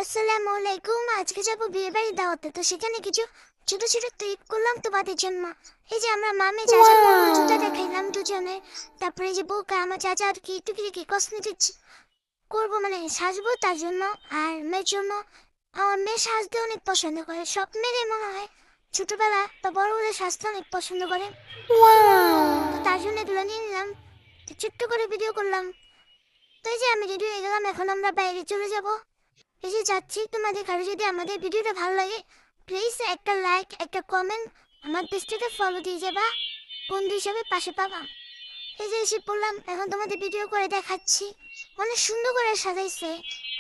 আসসালামু আলাইকুম। আজকে যাবো বিয়ে বাড়ি দাওয়াতে, তো সেখানে কিছু ছোট ছোট ক্লিপ করলাম তোমাদের জন্য। এই যে আমরা মামে চাচা পরবো জুতা দেখাইলাম দুজনে। তারপরে এই যে বউকে আমার চাচা আর কি একটু কি কসমেটিক করবো, মানে সাজবো তার জন্য। আর মেয়ের জন্য আমার মেয়ে সাজতে অনেক পছন্দ করে, সব মেয়েরই মনে হয় ছোটবেলা বা বড় হলে সাজতে অনেক পছন্দ করে। তো তার জন্য এগুলো নিয়ে নিলাম, তো ছোট্ট করে ভিডিও করলাম। তো এই যে আমি রেডি হয়ে গেলাম, এখন আমরা বাইরে চলে যাব। এই যে যাচ্ছি, তোমাদের কারো যদি আমাদের ভিডিওটা ভালো লাগে প্লিজ একটা লাইক একটা কমেন্ট, আমার পেজটাকে ফলো দিয়ে যাবা, বন্ধু হিসাবে পাশে পাবা। এই যে এসে পড়লাম, এখন তোমাদের ভিডিও করে দেখাচ্ছি। অনেক সুন্দর করে সাজাইছে,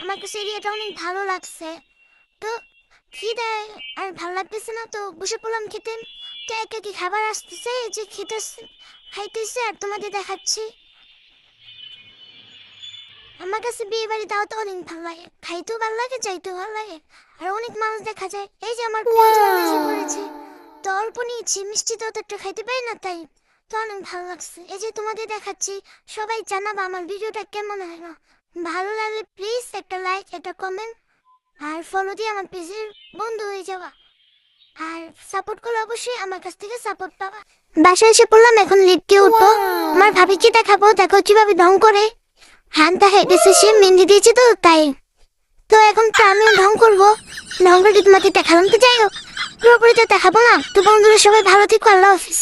আমার কাছে এরিয়াটা অনেক ভালো লাগছে। তো খিদে আর ভালো লাগতেছে না, তো বসে পড়লাম খেতে। তো একা কি খাবার আসতেছে, এই যে খেতেছে খাইতেছে আর তোমাদের দেখাচ্ছি। আমার কাছে বিয়ে বাড়ি দাওয়াতে অনেক ভালো লাগে, খাইতেও ভালো লাগে, যাইতেও ভালো লাগে। আর অনেক মানুষ দেখা যায়, এই যে আমার প্রিয়জন এসে পড়েছে। তো অল্প নিয়েছি, মিষ্টি তো অতটা খাইতে পারি না, তাই তো অনেক ভালো লাগছে। এই যে তোমাদের দেখাচ্ছি, সবাই জানাবা আমার ভিডিওটা কেমন হয় না। ভালো লাগলে প্লিজ একটা লাইক একটা কমেন্ট আর ফলো দিয়ে আমার পেজের বন্ধু হয়ে যাবা। আর সাপোর্ট করলে অবশ্যই আমার কাছ থেকে সাপোর্ট পাবা। বাসায় এসে পড়লাম, এখন লিফটে উঠবো। আমার ভাবিকে দেখাবো, দেখো কিভাবে ঢং করে। হ্যানটা হেঁটেছে, সে মেহেন্দি দিয়েছে তো তাই। তো এখন তো আমিও ঢং করবো, ঢং করে তোমাকে দেখালাম। তো যাই হোক, পুরোপুরি তো দেখাবো না। তো বন্ধুরা সবাই ভালো থেকো, আল্লাহ হাফিজ।